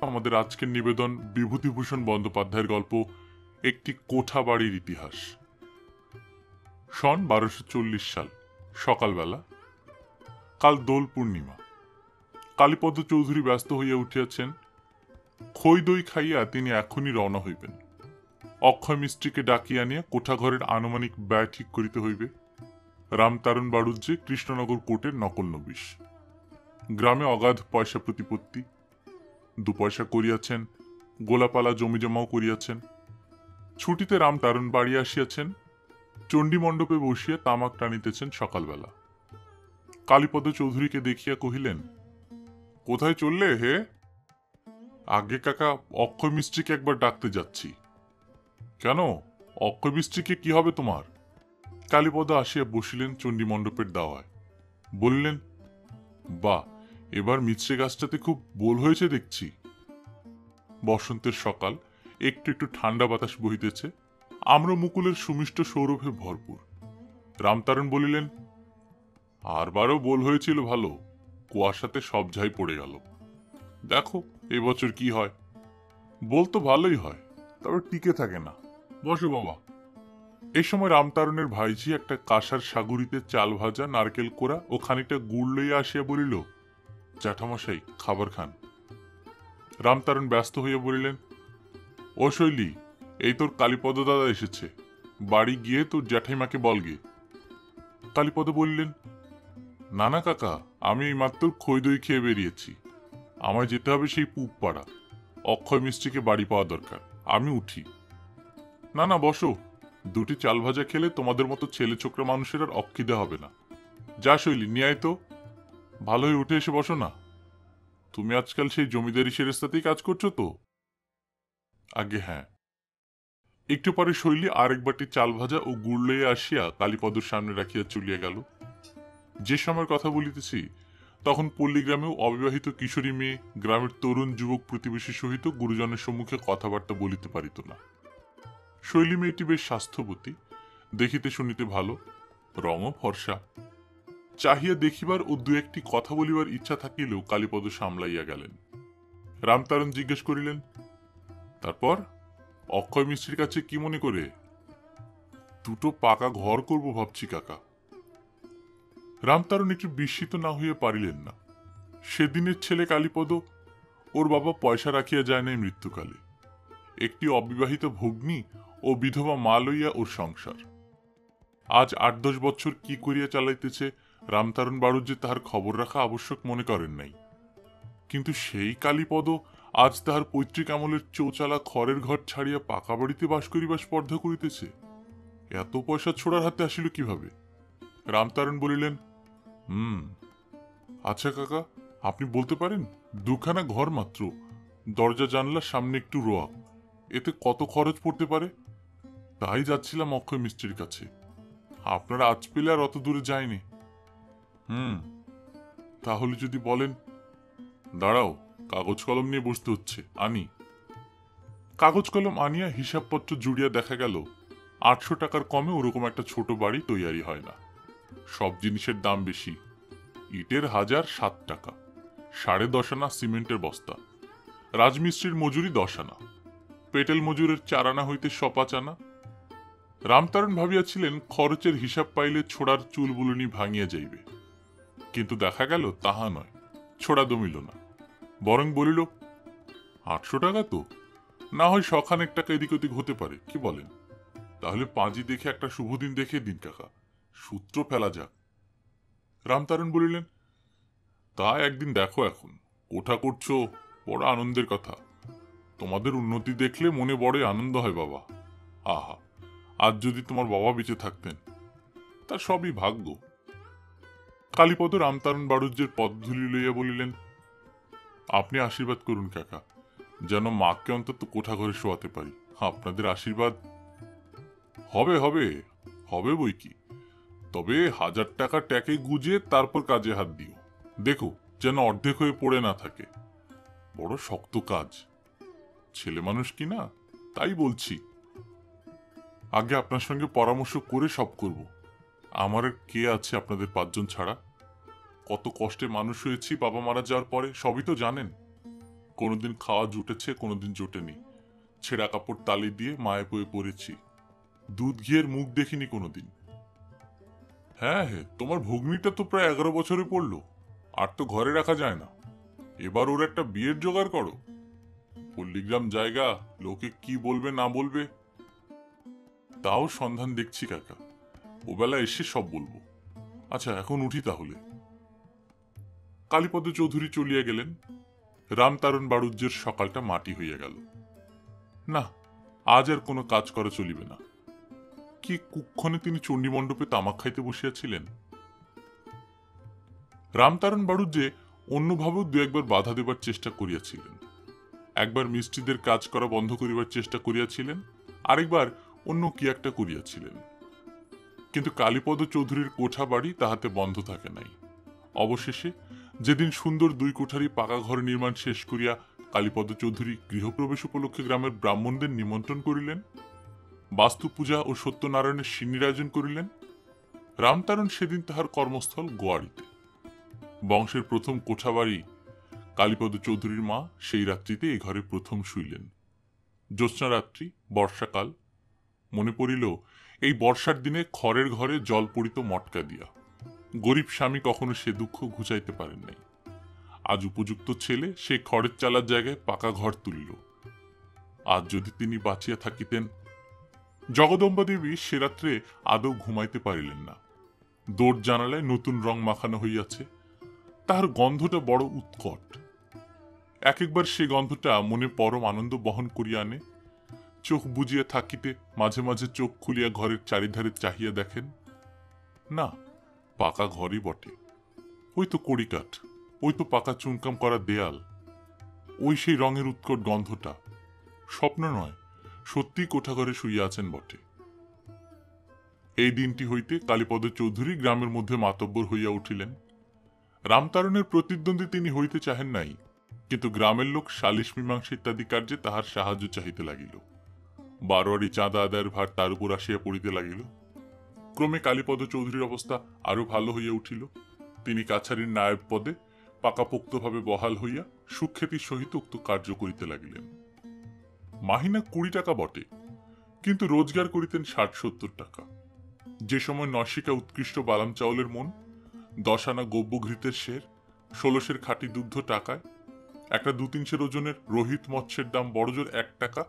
আমাদের আজকের নিবেদন বিভূতিভূষণ বন্দ্যোপাধ্যায়ের গল্প একটি কোঠা বাড়ির ইতিহাস। সন 1240 সাল, সকালবেলা। কাল দোল পূর্ণিমা। কালীপদ চৌধুরী ব্যস্ত হইয়া উঠিয়াছেন। খই দই খাইয়া তিনি এখনই রওনা হইবেন। অক্ষয় মিস্ত্রিকে ডাকিয়া আনিয়া কোঠাঘরের আনুমানিক ব্যয় ঠিক করিতে হইবে। রামতারণ বাড়ুজ্যে কৃষ্ণনগর কোর্টের নকল নবিশ। গ্রামে অগাধ পয়সা প্রতিপত্তি। 2 পয়সা করিয়াছেন, গোলাপালা জমিজমাও করিয়াছেন। ছুটিতে রামতারণ বাড়ি আসিয়াছেন। চণ্ডীমণ্ডপে বসিয়া তামাক টানিতেছেন সকালবেলা। কালীপদ চৌধুরীকে দেখিয়া কহিলেন, কোথায় চললে হে? আগে কাকা, অক্ষয় মিস্ত্রিকে একবার ডাকতে যাচ্ছি। কেন, অক্ষয় মিস্ত্রিকে কি হবে তোমার? কালীপদ আসিয়া বসিলেন চণ্ডীমণ্ডপের দাওয়ায়। বললেন, বাহ, এবার মিছরে গাছটাতে খুব বোল হয়েছে দেখছি। বসন্তের সকাল, একটু একটু ঠান্ডা বাতাস বহিতেছে, আম্র মুকুলের সুমিষ্ট সৌরভে ভরপুর। রামতারণ বলিলেন, আরবারও বোল হয়েছিল ভালো, কুয়াশাতে সব ঝাই পড়ে গেল। দেখো এবছর কি হয়। বোল তো ভালোই হয়, তবে টিকে থাকে না। বসো বাবা। এই সময় রামতারণের ভাইঝি একটা কাঁসার সাগুরিতে চাল ভাজা, নারকেল কোড়া ও খানিকটা গুড় লইয়া আসিয়া বলিল, জ্যাঠামশাই খাবার খান। রামতারণ ব্যস্ত হইয়া বলিলেন, ও শৈলী, এই তোর কালীপদ দাদা এসেছে, বাড়ি গিয়ে তোর জ্যাঠাইমাকে বলগে। কালীপদ বললেন, না না কাকা, আমি এইমাত্র খই দই খেয়ে বেরিয়েছি। আমায় যেতে হবে সেই পুব পাড়া। অক্ষয় মিস্ত্রিকে বাড়ি পাওয়া দরকার। আমি উঠি। না না, বসো। 2টি চাল ভাজা খেলে তোমাদের মতো ছেলে ছোকরা মানুষের আর অক্ষিদে হবে না। যা শৈলী, নিয়ে আয় তো। ভালো হয়ে উঠে এসে বসো না। তুমি আজকাল সেই জমিদারি সেরেস্তাতেই কাজ করছো তো? আগে হ্যাঁ। একটু পরে শৈলী আরেক বাটি চাল ভাজা ও গুড় লইয়া আসিয়া কালীপদর সামনে রাখিয়া চলিয়া গেল। যে সময়ের কথা বলিতেছি, তখন পল্লীগ্রামেও অবিবাহিত কিশোরী মেয়ে গ্রামের তরুণ যুবক প্রতিবেশী সহিত গুরুজনের সম্মুখে কথাবার্তা বলিতে পারিত না। শৈলী মেয়েটি বেশ স্বাস্থ্যবতী, দেখিতে শুনিতে ভালো, রঙও ফর্সা। চাহিয়া দেখিবার ও 2-1টি কথা বলিবার ইচ্ছা থাকিলেও কালীপদ সামলাইয়া গেলেন। রামতারণ জিজ্ঞেস করিলেন, তারপর অক্ষয় মিস্ত্রির কাছে কি মনে করে? 2টো পাকা ঘর করব ভাবছি কাকা। রামতারণ একটু বিস্মিত না হইয়া পারিলেন না। সেদিনের ছেলে কালীপদ, ওর বাবা পয়সা রাখিয়া যায় নাই মৃত্যুকালে। একটি অবিবাহিত ভগ্নী ও বিধবা মা লইয়া ওর সংসার। আজ 8-10 বছর কি করিয়া চালাইতেছে রামতারণ বাড়ুজ্যে তাহার খবর রাখা আবশ্যক মনে করেন নাই। কিন্তু সেই কালীপদ আজ তাহার পৈতৃক আমলের চৌচালা খড়ের ঘর ছাড়িয়া পাকা বাড়িতে বাস করিবার স্পর্ধা করিতেছে। এত পয়সা ছোড়ার হাতে আসিল কিভাবে? রামতারণ বলিলেন, আচ্ছা কাকা, আপনি বলতে পারেন, 2খানা ঘর মাত্র, দরজা জানলার সামনে একটু রোয়া, এতে কত খরচ পড়তে পারে? তাই যাচ্ছিলাম অক্ষয় মিস্ত্রির কাছে। আপনারা আজ পেলে আর অত দূরে যায়নি। তাহলে যদি বলেন। দাঁড়াও, কাগজ কলম নিয়ে বসতে হচ্ছে, আনি। কাগজ কলম আনিয়া হিসাবপত্র জুড়িয়া দেখা গেল 800 টাকার কমে ওরকম একটা ছোট বাড়ি তৈয়ারি হয় না। সব জিনিসের দাম বেশি। ইটের হাজার 7 টাকা, 10.5 আনা সিমেন্টের বস্তা, রাজমিস্ত্রির মজুরি 10 আনা, পেটেল মজুরের 4 আনা হইতে 5 আনা। রামতারণ ভাবিয়াছিলেন খরচের হিসাব পাইলে ছোড়ার চুল বুলুনি ভাঙিয়া যাইবে, কিন্তু দেখা গেল তাহা নয়, ছোড়া দমিল না, বরং বলিল, 800 টাকা তো, না হয় 100 টাকা এদিক ওদিক হতে পারে, কি বলেন? তাহলে পাঁজি দেখে একটা শুভ দিন দেখে দিন কাকা, সূত্র ফেলা যাক। রামতারণ বলিলেন, তা একদিন দেখো, এখন কোঠা করছো, বড় আনন্দের কথা। তোমাদের উন্নতি দেখলে মনে বড় আনন্দ হয় বাবা। আহা, আজ যদি তোমার বাবা বেঁচে থাকতেন। তা সবই ভাগ্য। কালীপদ রামতারণ বাড়ুজ্যের পদধূলি লইয়া বলিলেন, আপনি আশীর্বাদ করুন কাকা, যেন মাকে অন্তত কোঠা ঘরে শোয়াতে পারি। আপনাদের আশীর্বাদ। হবে হবে হবে বই কি, তবে 1000 টাকা ট্যাকে গুজে তারপর কাজে হাত দিও। দেখো যেন অর্ধেক হয়ে পড়ে না থাকে। বড় শক্ত কাজ, ছেলে মানুষ কি না, তাই বলছি। আগে আপনার সঙ্গে পরামর্শ করে সব করব। আমার আর কে আছে আপনাদের 5 জন ছাড়া? কত কষ্টে মানুষ হয়েছি বাবা মারা যাওয়ার পরে, সবই তো জানেন। কোনোদিন খাওয়া জুটেছে, কোনোদিন জোটেনি। ছেঁড়া কাপড় তালি দিয়ে মায়ে পয়ে পড়েছি। দুধ ঘিয়ের মুখ দেখিনি কোনোদিন। হ্যাঁ হ্যাঁ, তোমার ভগ্নিটা তো প্রায় 11 বছরে পড়ল, আর তো ঘরে রাখা যায় না। এবার ওর একটা বিয়ের জোগাড় করো। পল্লীগ্রাম জায়গা, লোকে কি বলবে না বলবে। তাও সন্ধান দেখছি কাকা, ওবেলা এসে সব বলবো। আচ্ছা, এখন উঠি তাহলে। কালীপদ চৌধুরী চলিয়া গেলেন। রামতারণ বাড়ুজ্যের সকালটা মাটি হইয়া গেল। না, আজ আর কোনো কাজ করা চলিবে না। কি কুক্ষণে তিনি চণ্ডীমণ্ডপে তামাক খাইতে বসিয়াছিলেন। রামতারণ বাড়ুজ্যে অন্যভাবেও দু একবার বাধা দেবার চেষ্টা করিয়াছিলেন। একবার মিস্ত্রিদের কাজ করা বন্ধ করিবার চেষ্টা করিয়াছিলেন, আরেকবার অন্য কি একটা করিয়াছিলেন। কিন্তু কালীপদ চৌধুরীর কোঠা বাড়ি তাহাতে বন্ধ থাকে নাই। অবশেষে যেদিন সুন্দর 2 কোঠারি পাকা ঘর নির্মাণ শেষ করিয়া কালীপদ চৌধুরী গৃহপ্রবেশ উপলক্ষে গ্রামের ব্রাহ্মণদের নিমন্ত্রণ করিলেন, বাস্তু পূজা ও সত্যনারায়ণের সিন্নির আয়োজন করিলেন, রামতারণ সেদিন তাহার কর্মস্থল গোয়াড়িতে। বংশের প্রথম কোঠাবাড়ি কালীপদ চৌধুরীর মা সেই রাত্রিতে এই ঘরে প্রথম শুইলেন। জ্যোৎস্না রাত্রি, বর্ষাকাল। মনে পড়িল এই বর্ষার দিনে খড়ের ঘরে জল পড়িত মটকা দিয়া। গরিব স্বামী কখনো সে দুঃখ ঘুচাইতে পারেন নাই। আজ উপযুক্ত ছেলে সে খড়ের চালার জায়গায় পাকা ঘর তুলিল। আজ যদি তিনি বাঁচিয়া থাকিতেন। জগদম্বা দেবী সে রাত্রে আদৌ ঘুমাইতে পারিলেন না। দোর জানালায় নতুন রং মাখানো হইয়াছে, তাহার গন্ধটা বড় উৎকট। এক একবার সে গন্ধটা মনে পরম আনন্দ বহন করিয়া আনে। চোখ বুজিয়া থাকিতে মাঝে মাঝে চোখ খুলিয়া ঘরের চারিধারে চাহিয়া দেখেন, না, পাকা ঘরই বটে। ওই তো কড়িকাঠ, ওই তো পাকা চুনকাম করা দেয়াল, ওই সেই রঙের উৎকট গন্ধটা। স্বপ্ন নয়, সত্যি কোঠাঘরে শুইয়া আছেন বটে। এই দিনটি হইতে কালীপদ চৌধুরী গ্রামের মধ্যে মাতব্বর হইয়া উঠিলেন। রামতারণের প্রতিদ্বন্দ্বী তিনি হইতে চাহেন নাই, কিন্তু গ্রামের লোক সালিশ মীমাংসা ইত্যাদি কার্যে তাহার সাহায্য চাহিতে লাগিল। বারোয়ারি চাঁদা আদায়ের ভার তার উপর আসিয়া পড়িতে লাগিল। ক্রমে কালীপদ চৌধুরীর অবস্থা আরো ভালো হইয়া উঠিল। তিনি কাছারির নায়েব পদে পাকাপোক্তভাবে বহাল হইয়া সুখ্যাতির সহিত উক্ত কার্য করিতে লাগিলেন। মাহিনা 20 টাকা বটে, কিন্তু রোজগার করিতেন 60-70 টাকা। যে সময় নশিকা উৎকৃষ্ট বালাম চাউলের মন, 10 আনা গব্য ঘৃতের শের, 16 সের খাঁটি দুগ্ধ টাকায়, একটা 2-3 সের ওজনের রোহিত মৎস্যের দাম বড়জোর 1 টাকা।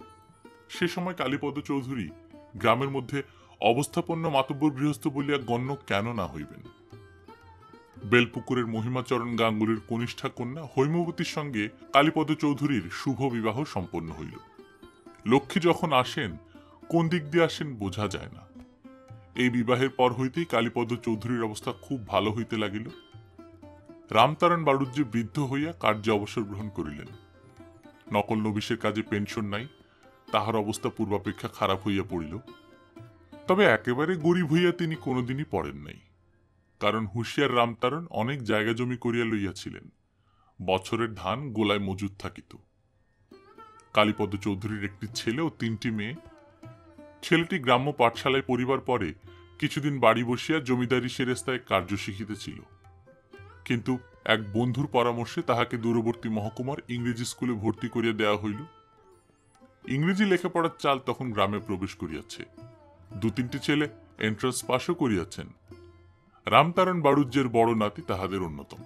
সে সময় কালীপদ চৌধুরী গ্রামের মধ্যে অবস্থাপন্ন মাতব্বর গৃহস্থ বলিয়া গণ্য কেন না হইবেন। বেলপুকুরের মহিমাচরণ গাঙ্গুলির কনিষ্ঠা কন্যা হৈমবতীর সঙ্গে কালীপদ চৌধুরীর শুভ বিবাহ সম্পন্ন হইল। লক্ষ্মী যখন আসেন, কোন দিক দিয়ে আসেন বোঝা যায় না। এই বিবাহের পর হইতেই কালীপদ চৌধুরীর অবস্থা খুব ভালো হইতে লাগিল। রামতারণ বাড়ুজ্যে বৃদ্ধ হইয়া কার্যে অবসর গ্রহণ করিলেন। নকল নবিশের কাজে পেনশন নাই, তাহার অবস্থা পূর্বাপেক্ষা খারাপ হইয়া পড়িল। তবে একেবারে গরিব হইয়া তিনি কোনোদিনই পড়েন নাই, কারণ হুঁশিয়ার রামতারণ অনেক জায়গা জমি করিয়া লইয়াছিলেন। বছরের ধান গোলায় মজুদ থাকিত। কালীপদ চৌধুরীর একটি ছেলে ও 3টি মেয়ে। ছেলেটি গ্রাম্য পাঠশালায় পড়িবার পরে কিছুদিন বাড়ি বসিয়া জমিদারি সেরেস্তায় কার্য শিখিতেছিল, কিন্তু এক বন্ধুর পরামর্শে তাহাকে দূরবর্তী মহকুমার ইংরেজি স্কুলে ভর্তি করিয়া দেওয়া হইল। ইংরেজি লেখাপড়ার চাল তখন গ্রামে প্রবেশ করিয়াছে। 2-3টি ছেলে এন্ট্রান্স পাশও করিয়াছেন। রামতারণ বাড়ুজ্যের বড় নাতি তাহাদের অন্যতম।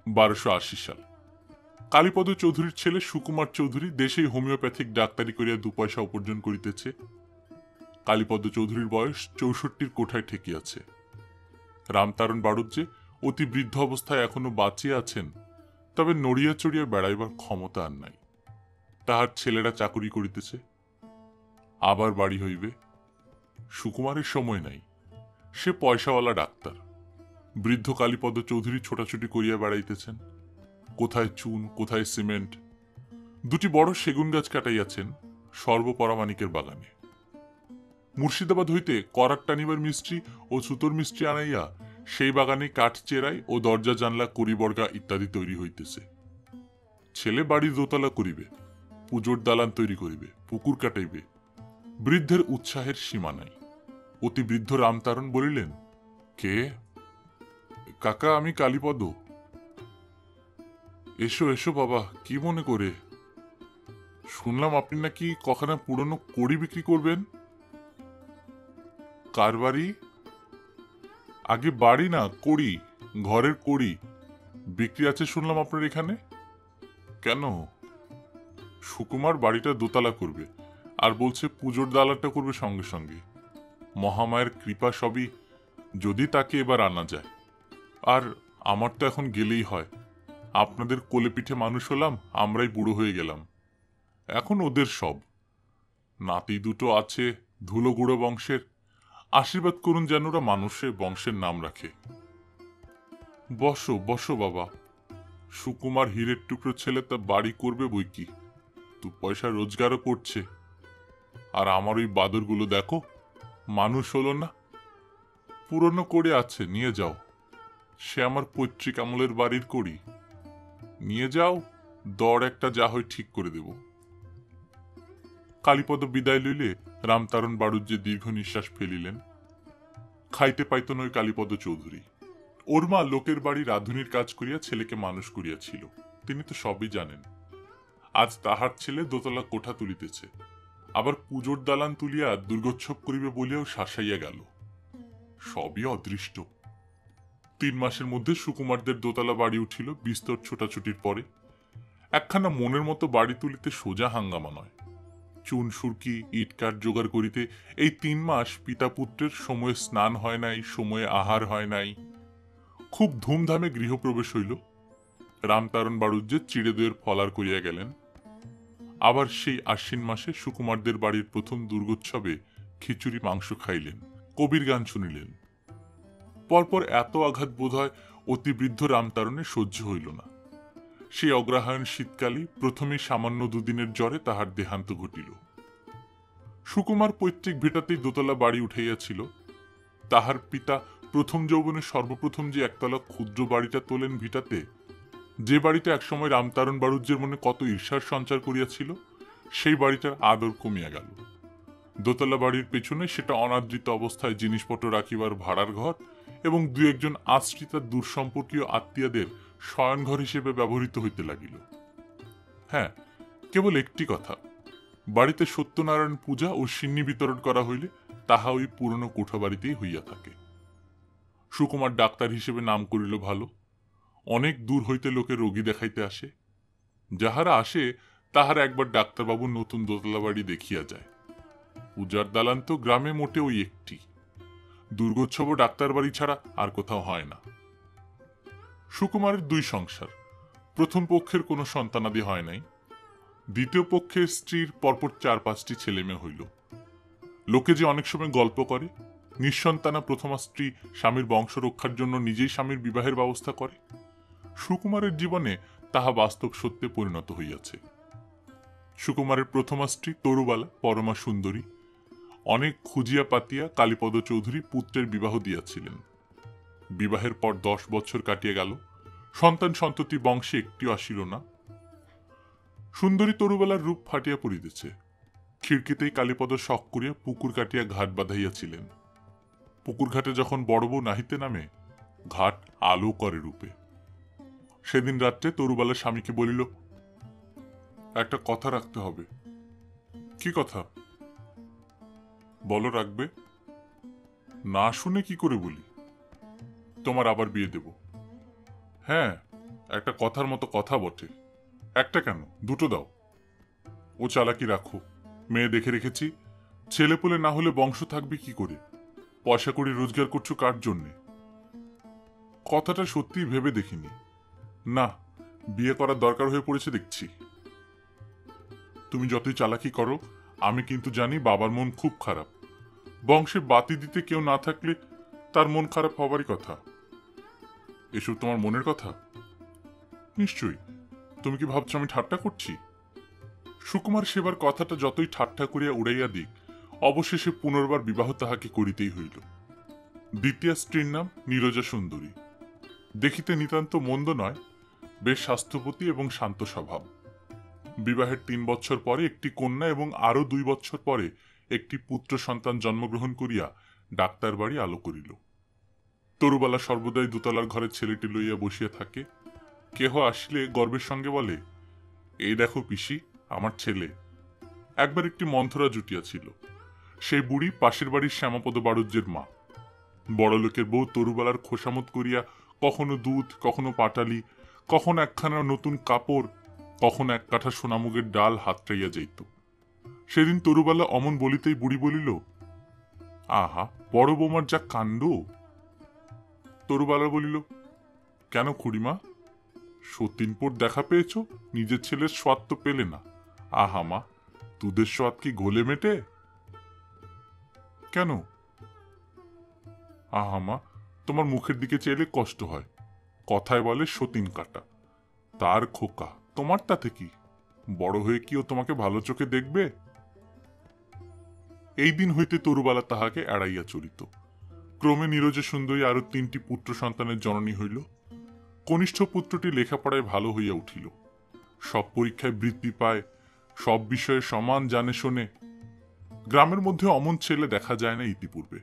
1280 সাল কালীপদ চৌধুরীর ছেলে সুকুমার চৌধুরী দেশেই হোমিওপ্যাথিক ডাক্তারি করিয়া 2 পয়সা উপার্জন করিতেছে। কালীপদ চৌধুরীর বয়স 64-র কোঠায় ঠেকিয়াছে। রামতারণ বাড়ুজ্যে অতি বৃদ্ধ অবস্থায় এখনো বাঁচিয়া আছেন, তবে নড়িয়া চড়িয়া বেড়াইবার ক্ষমতা আর নাই। তাহার ছেলেরা চাকুরি করিতেছে, আবার বাড়ি হইবে। সুকুমারের সময় নাই, সে পয়সাওয়ালা ডাক্তার। বৃদ্ধ কালীপদ চৌধুরী ছোটাছুটি করিয়া বেড়াইতেছেন, কোথায় চুন, কোথায় সিমেন্ট। 2টি বড় সেগুন গাছ কাটাইয়াছেন সর্বপরামানিকের বাগানে। মুর্শিদাবাদ হইতে করাত টানিবার মিস্ত্রি ও সুতোর মিস্ত্রি আনাইয়া সেই বাগানে কাঠ চেরাই ও দরজা জানলা করিবর্গা ইত্যাদি তৈরি হইতেছে। ছেলে বাড়ি দোতলা করিবে, পুজোর দালান তৈরি করিবে, পুকুর কাটাইবে। বৃদ্ধের উৎসাহের সীমা নাই। অতি বৃদ্ধ রামতারণ বলিলেন, কে? কাকা, আমি কালীপদ। এসো এসো বাবা, কি মনে করে? শুনলাম আপনি নাকি কখানা পুরনো কড়ি বিক্রি করবেন। কার বাড়ি? আগে বাড়ি না, কড়ি, ঘরের কড়ি বিক্রি আছে শুনলাম আপনার এখানে। কেন? সুকুমার বাড়িটা দোতলা করবে, আর বলছে পুজোর দালানটা করবে সঙ্গে সঙ্গে। মহামায়ের কৃপা সবই, যদি তাকে এবার আনা যায়। আর আমার তো এখন গেলেই হয়। আপনাদের কোলে পিঠে মানুষ হলাম, আমরাই বুড়ো হয়ে গেলাম। এখন ওদের সব। নাতি দুটো আছে, ধুলো গুঁড়ো বংশের। আশীর্বাদ করুন যেন ওরা মানুষের বংশের নাম রাখে। বসো বসো বাবা। সুকুমার হীরের টুকরো ছেলে, তা বাড়ি করবে বই কি, দু পয়সা রোজগারও করছে। আর আমার ওই বাদরগুলো দেখো, মানুষ হলো না। পুরনো করে আছে, নিয়ে যাও। সে আমার পৈতৃক আমলের বাড়ির করি। নিয়ে যাও, দর একটা যা হয় ঠিক করে দেব। কালীপদ বিদায় লইলে রামতারণ বাড়ুজ্যে দীর্ঘ নিঃশ্বাস ফেলিলেন। খাইতে পাইত নই কালীপদ চৌধুরী। ওর মা লোকের বাড়ি রাঁধুনির কাজ করিয়া ছেলেকে মানুষ করিয়াছিল, তিনি তো সবই জানেন। আজ তাহার ছেলে দোতলা কোঠা তুলিতেছে, আবার পুজোর দালান তুলিয়া দুর্গোৎসব করিবে বলিয়াও শাসাইয়া গেল। সবই অদৃষ্ট। 3 মাসের মধ্যে সুকুমারদের দোতলা বাড়ি উঠিল বিস্তর ছোটাছুটির পরে। একখানা মনের মতো বাড়ি তুলিতে সোজা হাঙ্গামা নয়। চুন সুরকি ইটকাঠ জোগাড় করিতে এই 3 মাস পিতা পুত্রের সময়ে স্নান হয় নাই, সময়ে আহার হয় নাই। খুব ধুমধামে গৃহপ্রবেশ হইল। রামতারণ বাড়ুজ্যে চিড়ে দইয়ের ফলার করিয়া গেলেন। আবার সেই আশ্বিন মাসে সুকুমারদের বাড়ির প্রথম দুর্গোৎসবে খিচুড়ি মাংস খাইলেন, কবির গান শুনিলেন। পরপর এত আঘাত বোধ হয় অতিবৃদ্ধ রামতারণের সহ্য হইল না। সেই অগ্রহায়ণ শীতকালে প্রথমেই সামান্য দুদিনের জ্বরে তাহার দেহান্ত ঘটিল। সুকুমার পৈতৃক ভিটাতেই দোতলা বাড়ি উঠাইয়াছিল। তাহার পিতা প্রথম যৌবনে সর্বপ্রথম যে একতলা ক্ষুদ্র বাড়িটা তোলেন ভিটাতে, যে বাড়িটা একসময় রামতারণ বাড়ুজ্যের মনে কত ঈর্ষার সঞ্চার করিয়াছিল, সেই বাড়িটার আদর কমিয়া গেল। দোতলা বাড়ির পেছনে সেটা অনাদৃত অবস্থায় জিনিসপত্র রাখিবার ভাড়ার ঘর এবং 2-1 আশ্রিতা দূরসম্পর্কীয় আত্মীয়দের শয়নঘর হিসেবে ব্যবহৃত হইতে লাগিল। হ্যাঁ, কেবল একটি কথা, বাড়িতে সত্যনারায়ণ পূজা ও সিন্নি বিতরণ করা হইলে তাহা ওই পুরনো কোঠা বাড়িতেই হইয়া থাকে। সুকুমার ডাক্তার হিসেবে নাম করিল ভালো। অনেক দূর হইতে লোকে রোগী দেখাইতে আসে। যাহারা আসে তাহারা একবার ডাক্তারবাবুর নতুন দোতলা বাড়ি দেখিয়া যায়। পূজার দালান তো গ্রামে মোটে ওই একটি। দুর্গোৎসব ডাক্তার বাড়ি ছাড়া আর কোথাও হয় না। সুকুমারের 2 সংসার। প্রথম পক্ষের কোনো সন্তানাদি হয় নাই। দ্বিতীয় পক্ষের স্ত্রীর পরপর 4-5টি ছেলেমেয়ে হইল। লোকে যে অনেক সময় গল্প করে, নিঃসন্তানা প্রথমা স্ত্রী স্বামীর বংশ রক্ষার জন্য নিজেই স্বামীর বিবাহের ব্যবস্থা করে, সুকুমারের জীবনে তাহা বাস্তব সত্যে পরিণত হইয়াছে। সুকুমারের প্রথমা স্ত্রী তরুবালা পরমা সুন্দরী। অনেক খুঁজিয়া পাতিয়া কালীপদ চৌধুরী পুত্রের বিবাহ দিয়াছিলেন। বিবাহের পর 10 বছর কাটিয়া গেল, সন্তান সন্ততি বংশে একটিও আসিল না। সুন্দরী তরুবালার রূপ ফাটিয়া পড়িতেছে। খিড়কিতেই কালীপদ শখ করিয়া পুকুর কাটিয়া ঘাট বাঁধাইয়াছিলেন। পুকুর ঘাটে যখন বড় বউ নাহিতে নামে, ঘাট আলো করে রূপে। সেদিন রাত্রে তরুবালা স্বামীকে বলিল, একটা কথা রাখতে হবে। কি কথা? বলো, রাখবে। না শুনে কি করে বলি? তোমার আবার বিয়ে দেব। হ্যাঁ, একটা কথার মতো কথা বটে। একটা কেন, 2টো দাও। ও চালাকি রাখো, মেয়ে দেখে রেখেছি। ছেলেপুলে না হলে বংশ থাকবে কি করে? পয়সা কড়ি রোজগার করছো কার জন্যে? কথাটা সত্যি ভেবে দেখিনি। না, বিয়ে করার দরকার হয়ে পড়েছে দেখছি। তুমি যতই চালাকি করো, আমি কিন্তু জানি বাবার মন খুব খারাপ। বংশে বাতি দিতে কেউ না থাকলে তার মন খারাপ হবারই কথা। এসব তোমার মনের কথা? নিশ্চয়ই। তুমি কি ভাবছো আমি ঠাট্টা করছি? সুকুমার সেবার কথাটা যতই ঠাট্টা করিয়া উড়াইয়া দিক, অবশেষে পুনর্বার বিবাহ তাহাকে করিতেই হইল। দ্বিতীয় স্ত্রীর নাম নীরজা সুন্দরী। দেখিতে নিতান্ত মন্দ নয়, বেশ স্বাস্থ্যবতী এবং শান্ত স্বভাব। বিবাহের 3 বছর পরে একটি কন্যা এবং আরো 2 বছর পরে একটি পুত্র সন্তান জন্মগ্রহণ করিয়া ডাক্তার বাড়ি আলো করিল। তরুবালা সর্বদাই দোতলার ঘরে ছেলেটি লইয়া বসিয়া থাকে। কেহ আসলে গর্বের সঙ্গে বলে, এই দেখো পিসি, আমার ছেলে। একবার একটি মন্থরা জুটিয়াছিল। সেই বুড়ি পাশের বাড়ির শ্যামাপদ বাড়ুজ্যের মা। বড়লোকের বউ তরুবালার খোসামত করিয়া কখনো দুধ, কখনো পাটালি, কখনো একখানা নতুন কাপড়, কখনো এক কাঠা সোনামুগের ডাল হাতড়াইয়া যাইত। সেদিন তরুবালা অমন বলিতেই বুড়ি বলিল, আহা, বড় বৌমার যা কাণ্ড। তরুবালা বলিল, কেন খুড়িমা, সতীনপুর দেখা পেয়েছ, নিজের ছেলের স্বাদ তো পেলে না। আহা মা, দুধের স্বাদ কি গোলে মেটে? কেন? আহা মা, তোমার মুখের দিকে চেলে কষ্ট হয়। কথায় বলে সতীন কাটা। তার খোকা, তোমার তাতে কি? বড় হয়ে কি ও তোমাকে ভালো চোখে দেখবে? এই দিন হইতে তরুবালা তাহাকে এড়াইয়া চলিত। ক্রমে নীরজ সুন্দরী আরো 3টি পুত্র সন্তানের জননী হইল। কনিষ্ঠ পুত্রটি লেখাপড়ায় ভালো হইয়া উঠিল। সব পরীক্ষায় বৃত্তি পায়, সব বিষয়ে সমান জানে শোনে। গ্রামের মধ্যে অমন ছেলে দেখা যায় না ইতিপূর্বে।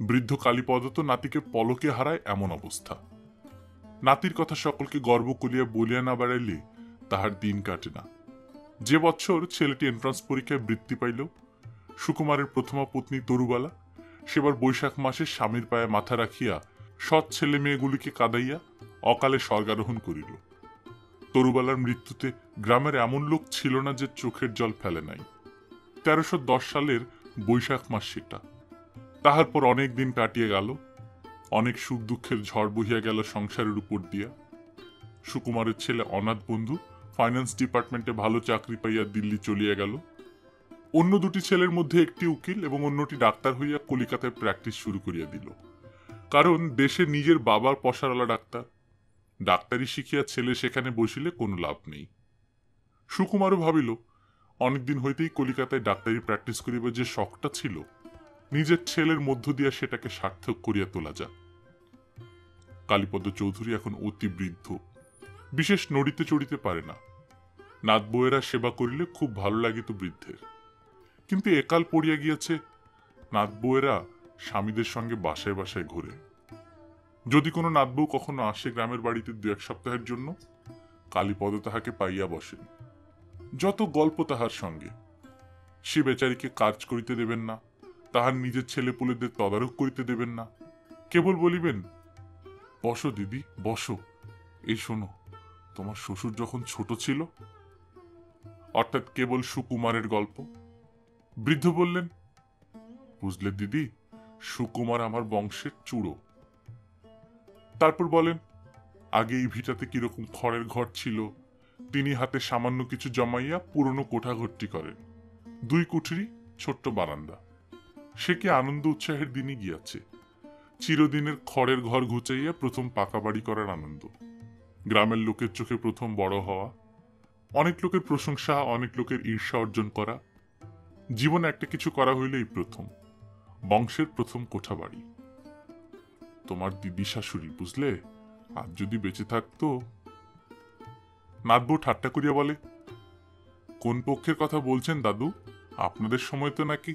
বৃদ্ধ কালীপদ তো নাতিকে পলকে হারায় এমন অবস্থা। নাতির কথা সকলকে গর্ব করিয়া বলিয়া না বেড়াইলে তাহার দিন কাটে না। যে বছর ছেলেটি এন্ট্রান্স পরীক্ষায় বৃত্তি পাইল, সুকুমারের প্রথমা পত্নী তরুবালা সেবার বৈশাখ মাসে স্বামীর পায়ে মাথা রাখিয়া সৎ ছেলে মেয়েগুলিকে কাঁদাইয়া অকালে স্বর্গারোহণ করিল। তরুবালার মৃত্যুতে গ্রামের এমন লোক ছিল না যে চোখের জল ফেলে নাই। 1310 সালের বৈশাখ মাস সেটা। তাহার পর অনেক দিন কাটিয়ে গেল। অনেক সুখ দুঃখের ঝড় বহিয়া গেল সংসারের উপর দিয়া। সুকুমারের ছেলে অনাথ বন্ধু ফাইন্যান্স ডিপার্টমেন্টে ভালো চাকরি পাইয়া দিল্লি চলিয়া গেল। অন্য দুটি ছেলের মধ্যে একটি উকিল এবং অন্যটি ডাক্তার হইয়া কলিকাতায় প্র্যাকটিস শুরু করিয়া দিল। কারণ দেশে নিজের বাবার পশারওয়ালা ডাক্তার। ডাক্তারি শিখিয়া ছেলে সেখানে বসিলে কোনো লাভ নেই। সুকুমারও ভাবিল, অনেকদিন হইতেই কলিকাতায় ডাক্তারি প্র্যাকটিস করিবার যে শখটা ছিল, নিজের ছেলের মধ্য দিয়া সেটাকে সার্থক করিয়া তোলা যাক। কালীপদ চৌধুরী এখন অতি বৃদ্ধ, বিশেষ নড়িতে চড়িতে পারে না। নাত বউয়েরা সেবা করিলে খুব ভালো লাগিত বৃদ্ধের। কিন্তু একাল পড়িয়া গিয়াছে, নাত বউয়েরা স্বামীদের সঙ্গে বাসায় বাসায় ঘোরে। যদি কোনো নাত বউ কখনো আসে গ্রামের বাড়িতে 2-1 সপ্তাহের জন্য, কালীপদ তাহাকে পাইয়া বসেন। যত গল্প তাহার সঙ্গে। সে বেচারিকে কাজ করিতে দেবেন না, তাহার নিজের ছেলেপুলেদের তদারক করিতে দেবেন না। কেবল বলিবেন, বসো দিদি, বসো, এই শোনো, তোমার শ্বশুর যখন ছোট ছিল। অর্থাৎ কেবল সুকুমারের গল্প। বৃদ্ধ বললেন, বুঝলে দিদি, সুকুমার আমার বংশের চূড়ো। তারপর বলেন, আগে এই ভিটাতে কিরকম খড়ের ঘর ছিল, তিনি হাতে সামান্য কিছু জমাইয়া পুরনো কোঠাঘরটি করেন। 2 কুঠরি, ছোট্ট বারান্দা। সে কি আনন্দ উৎসাহের দিনই গিয়াছে। চিরদিনের খড়ের ঘর ঘুচাইয়া প্রথম পাকা বাড়ি করার আনন্দ। গ্রামের লোকের চোখে প্রথম বড় হওয়া, অনেক লোকের প্রশংসা, অনেক লোকের ঈর্ষা অর্জন করা। জীবনে একটা কিছু করা হইলেই প্রথম। বংশের প্রথম কোঠা বাড়ি। তোমার দিদি শাশুড়ি, বুঝলে, আজ যদি বেঁচে থাকতো। নাতবউ ঠাট্টা করিয়া বলে, কোন পক্ষের কথা বলছেন দাদু? আপনাদের সময় তো নাকি?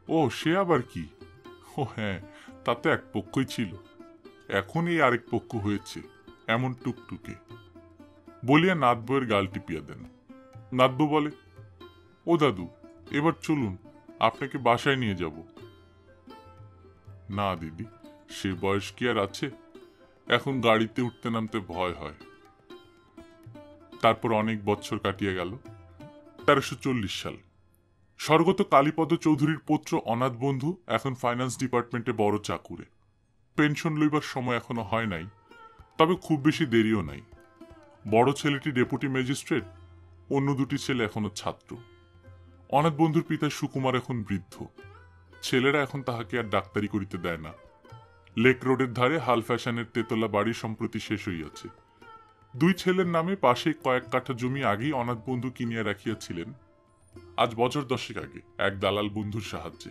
ও, সে আবার কি? ও হ্যাঁ, তাতে এক পক্ষই ছিল, এখন এই আরেক পক্ষ হয়েছে, এমন টুকটুকে। বলিয়া নাতবউয়ের গাল টিপিয়া দেন। নাতবউ বলে, ও দাদু, এবার চলুন, আপনাকে বাসায় নিয়ে যাব। না দিদি, সে বয়স কি আর আছে? এখন গাড়িতে উঠতে নামতে ভয় হয়। তারপর অনেক বছর কাটিয়া গেল। 1340 সাল। স্বর্গত কালীপদ চৌধুরীর পুত্র অনাথ বন্ধু এখন ফাইন্যান্স ডিপার্টমেন্টে বড় চাকুরে। পেনশন লইবার সময় এখনো হয় নাই, তবে খুব বেশি দেরিও নাই। বড় ছেলেটি ডেপুটি ম্যাজিস্ট্রেট, অন্য দুটি ছেলে এখনো ছাত্র। অনাথ বন্ধুর পিতা সুকুমার এখন বৃদ্ধ। ছেলেরা এখন তাহাকে আর ডাক্তারি করিতে দেয় না। লেক রোডের ধারে হাল ফ্যাশনের তেতলা বাড়ি সম্প্রতি শেষ হইয়াছে। 2 ছেলের নামে পাশে কয়েক কাঠা জমি আগেই অনাথ বন্ধু কিনিয়া রাখিয়াছিলেন, আজ বছর 10 আগে, এক দালাল বন্ধুর সাহায্যে।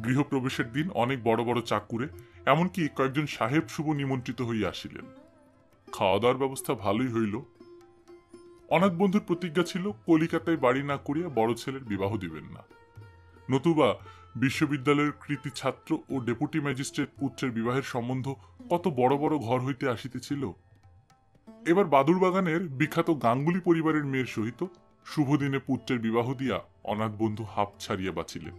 গৃহপ্রবেশের দিন অনেক বড় বড় চাকুরে, এমনকি কয়েকজন সাহেব শুভ নিমন্ত্রিত হইয়া আসিলেন। খাওয়া দাওয়ার ব্যবস্থা ভালোই হইল। অনাথ বন্ধুর প্রতিজ্ঞা ছিল, কলিকাতায় বাড়ি না করিয়া বড় ছেলের বিবাহ দিবেন না, নতুবা বিশ্ববিদ্যালয়ের কৃতি ছাত্র ও ডেপুটি ম্যাজিস্ট্রেট পুত্রের বিবাহের সম্বন্ধ কত বড় বড় ঘর হইতে আসিতেছিল। এবার বাদুরবাগানের বিখ্যাত গাঙ্গুলি পরিবারের মেয়ের সহিত শুভদিনে পুত্রের বিবাহ দিয়া অনাথ বন্ধু হাপ ছাড়িয়া বাঁচিলেন।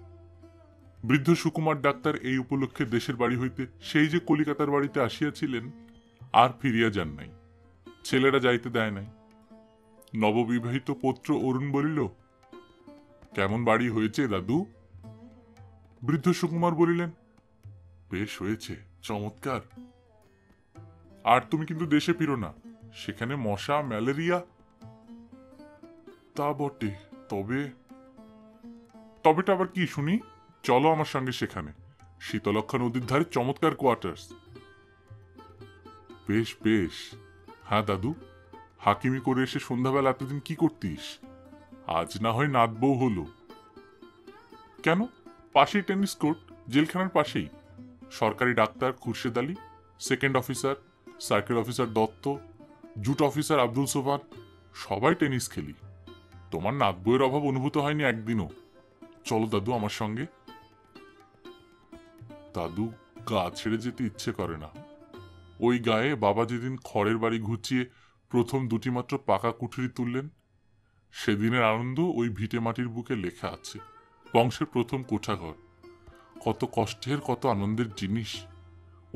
বৃদ্ধ সুকুমার ডাক্তার এই উপলক্ষে দেশের বাড়ি হইতে সেই যে কলিকাতার বাড়িতে আসিয়াছিলেন আর ফিরিয়া যান নাই। ছেলেরা যাইতে দেয় নাই। নববিবাহিত পুত্র অরুণ বলিল, কেমন বাড়ি হয়েছে দাদু? বৃদ্ধ সুকুমার বলিলেন, বেশ হয়েছে, চমৎকার। আর তুমি কিন্তু দেশে ফিরো না, সেখানে মশা ম্যালেরিয়া। তা বটে, তবেটা আবার কি শুনি? চলো আমার সঙ্গে সেখানে, শীতলক্ষা নদীর ধারে চমৎকার কোয়ার্টার্স। বেশ বেশ। হ্যাঁ দাদু, হাকিমি করে এসে সন্ধ্যাবেলা এতদিন কি করতিস? আজ না হয় নাত বউ হলো। কেন? পাশেই টেনিস কোর্ট, জেলখানার পাশেই। সরকারি doctor Khurshed Ali, second officer circle officer Dutta, jute officer Abdul Sofan, সবাই টেনিস খেলি। তোমার নাত বইয়ের অভাব অনুভূত হয়নি একদিনও। চলো দাদু আমার সঙ্গে। দাদু, গা ছেড়ে যেতে ইচ্ছে করে না। ওই গায়ে বাবা যেদিন খড়ের বাড়ি ঘুচিয়ে প্রথম দুটি মাত্র পাকা কুঠুরি তুললেন, সেদিনের আনন্দ ওই ভিটে মাটির বুকে লেখা আছে। বংশের প্রথম কোঠাঘর, কত কষ্টের কত আনন্দের জিনিস।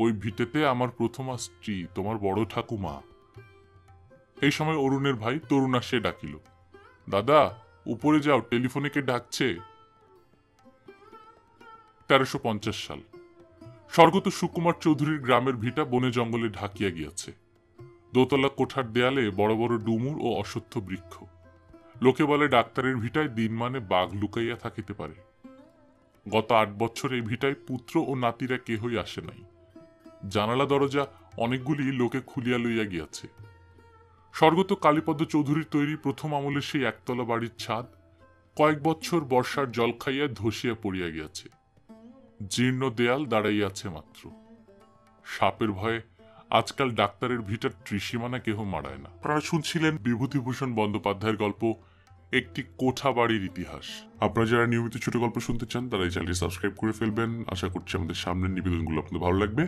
ওই ভিটেতে আমার প্রথমা স্ত্রী, তোমার বড় ঠাকুমা। এই সময় অরুণের ভাই তরুণ আসে ডাকিল, দাদা উপরে যাও, টেলিফোনে কে ডাকছে। 1350 সাল। স্বর্গত সুকুমার চৌধুরীর গ্রামের ভিটা বনে জঙ্গলে ঢাকিয়া গিয়াছে। দোতলা কোঠার দেয়ালে বড় বড় ডুমুর ও অশ্বত্থ বৃক্ষ। লোকে বলে ডাক্তারের ভিটায় দিন মানে বাঘ লুকাইয়া থাকিতে পারে। গত 8 বছর এই ভিটায় পুত্র ও নাতিরা কেহই আসে নাই। জানালা দরজা অনেকগুলি লোকে খুলিয়া লইয়া গিয়াছে। স্বর্গত কালীপদ চৌধুরীর তৈরি প্রথম আমলের সেই একতলা বাড়ির ছাদ কয়েক বছর বর্ষার জল খাইয়া ধসিয়া পড়িয়া গিয়াছে। জীর্ণ দেয়াল দাঁড়াইয়াছে মাত্র। সাপের ভয়ে আজকাল ডাক্তারের ভিটার ত্রিসীমানা কেহ মারায় না। আপনারা শুনছিলেন বিভূতিভূষণ বন্দ্যোপাধ্যায়ের গল্প একটি কোঠা বাড়ির ইতিহাস। আপনারা যারা নিয়মিত ছোট গল্প শুনতে চান তারা এই চ্যানেলটি সাবস্ক্রাইব করে ফেলবেন। আশা করছি আমাদের সামনের নিবেদনগুলো আপনাদের ভালো লাগবে।